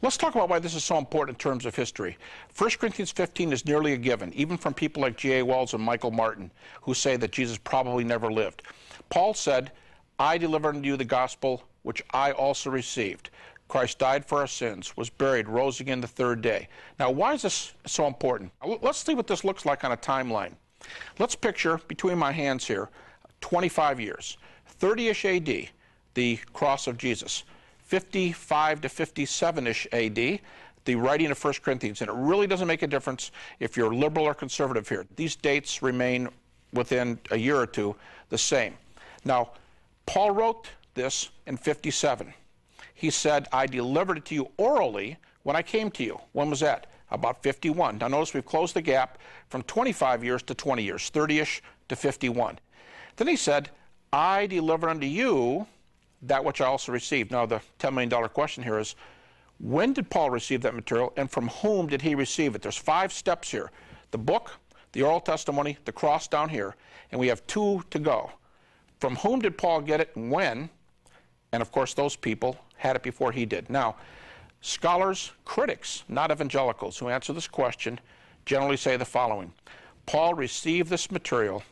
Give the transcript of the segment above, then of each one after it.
Let's talk about why this is so important in terms of history. 1 Corinthians 15 is nearly a given, even from people like G.A. Wells and Michael Martin, who say that Jesus probably never lived. Paul said, I delivered unto you the gospel which I also received. Christ died for our sins, was buried, rose again the third day. Now, why is this so important? Let's see what this looks like on a timeline. Let's picture, between my hands here, 25 years. 30-ish A.D., the cross of Jesus. 55 to 57-ish A.D., the writing of 1 Corinthians. And it really doesn't make a difference if you're liberal or conservative here. These dates remain within a year or two the same. Now, Paul wrote this in 57. He said, I delivered it to you orally when I came to you. When was that? About 51. Now notice we've closed the gap from 25 years to 20 years, 30-ish to 51. Then he said, I delivered unto you that which I also received. Now the $10 million question here is, when did Paul receive that material and from whom did he receive it? There's 5 steps here. The book, the oral testimony, the cross down here, and we have 2 to go. From whom did Paul get it and when? And of course those people had it before he did. Now, scholars, critics, not evangelicals, who answer this question generally say the following. Paul received this material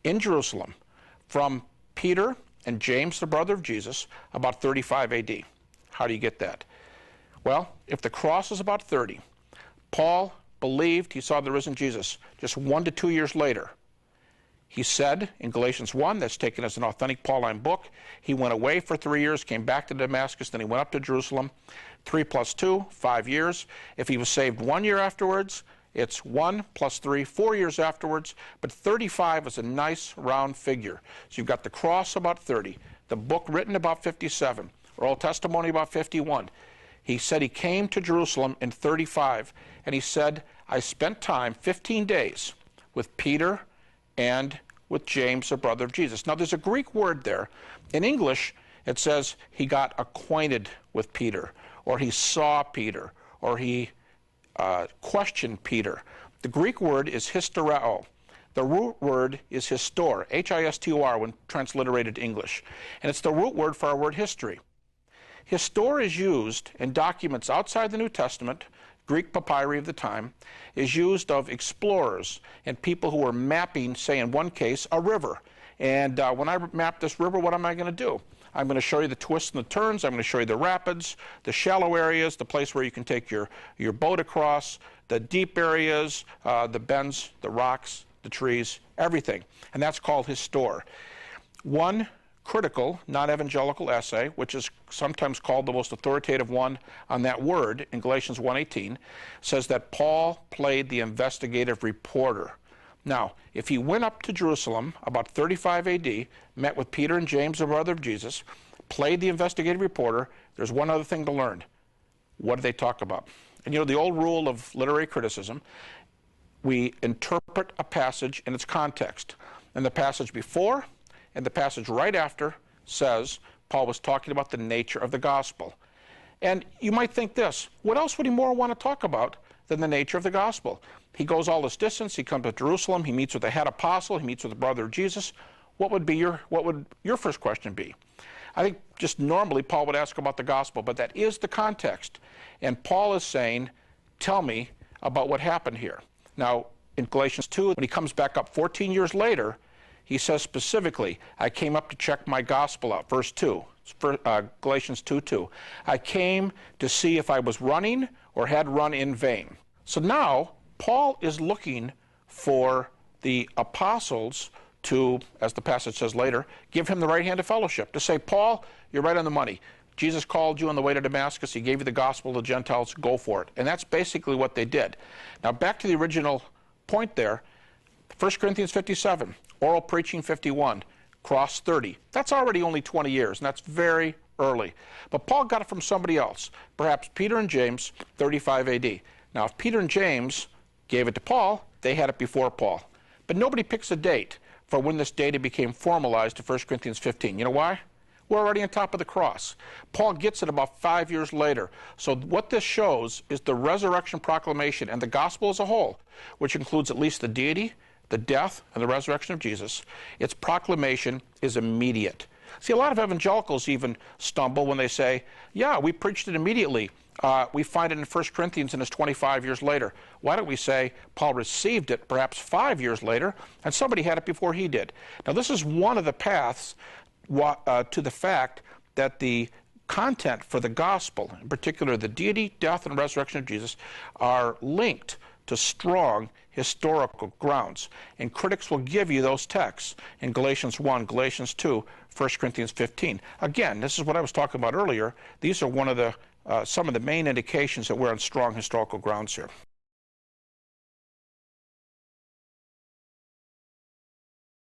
in Jerusalem from Peter and James, the brother of Jesus, about 35 A.D. How do you get that? Well, if the cross is about 30, Paul believed he saw the risen Jesus just 1 to 2 years later. He said in Galatians 1, that's taken as an authentic Pauline book, he went away for 3 years, came back to Damascus, then he went up to Jerusalem. 3 plus 2, 5 years. If he was saved 1 year afterwards, it's 1 plus 3, 4 years afterwards. But 35 is a nice round figure. So you've got the cross about 30, the book written about 57, oral testimony about 51. He said he came to Jerusalem in 35, and he said, I spent time, 15 days, with Peter and with James, the brother of Jesus. Now, there's a Greek word there. In English, it says he got acquainted with Peter, or he saw Peter, or he questioned Peter. The Greek word is historeo. The root word is histor, H-I-S-T-O-R, when transliterated to English. And it's the root word for our word history. Histor is used in documents outside the New Testament, Greek papyri of the time, is used of explorers and people who were mapping, say in one case, a river. And when I map this river, what am I going to do? I'm going to show you the twists and the turns. I'm going to show you the rapids, the shallow areas, the place where you can take your boat across, the deep areas, the bends, the rocks, the trees, everything. And that's called histor. One critical, non-evangelical essay, which is sometimes called the most authoritative one on that word in Galatians 1:18, says that Paul played the investigative reporter. Now, if he went up to Jerusalem about 35 A.D., met with Peter and James, the brother of Jesus, played the investigative reporter, there's one other thing to learn. What do they talk about? And you know, the old rule of literary criticism, we interpret a passage in its context. And the passage before and the passage right after says Paul was talking about the nature of the gospel. And you might think this, what else would he more want to talk about than the nature of the gospel? He goes all this distance, he comes to Jerusalem, he meets with the head apostle, he meets with the brother of Jesus. What would your first question be? I think just normally Paul would ask about the gospel, but that is the context. And Paul is saying, tell me about what happened here. Now, in Galatians 2, when he comes back up 14 years later, he says specifically, I came up to check my gospel out, verse 2, Galatians 2:2. I came to see if I was running or had run in vain. So now, Paul is looking for the apostles to, as the passage says later, give him the right hand of fellowship, to say, Paul, you're right on the money. Jesus called you on the way to Damascus. He gave you the gospel to the Gentiles. Go for it. And that's basically what they did. Now, back to the original point there, 1 Corinthians 57, oral preaching 51, cross 30. That's already only 20 years, and that's very early. But Paul got it from somebody else, perhaps Peter and James, 35 A.D. Now, if Peter and James gave it to Paul, they had it before Paul. But nobody picks a date for when this data became formalized to 1 Corinthians 15. You know why? We're already on top of the cross. Paul gets it about 5 years later. So what this shows is the resurrection proclamation and the gospel as a whole, which includes at least the deity, the death, and the resurrection of Jesus. Its proclamation is immediate. See, a lot of evangelicals even stumble when they say, yeah, we preached it immediately. We find it in 1 Corinthians and it's 25 years later. Why don't we say Paul received it perhaps 5 years later and somebody had it before he did? Now, this is one of the paths to the fact that the content for the gospel, in particular the deity, death, and resurrection of Jesus, are linked to strong historical grounds. And critics will give you those texts in Galatians 1, Galatians 2, 1 Corinthians 15. Again, this is what I was talking about earlier. These are some of the main indications that we're on strong historical grounds here.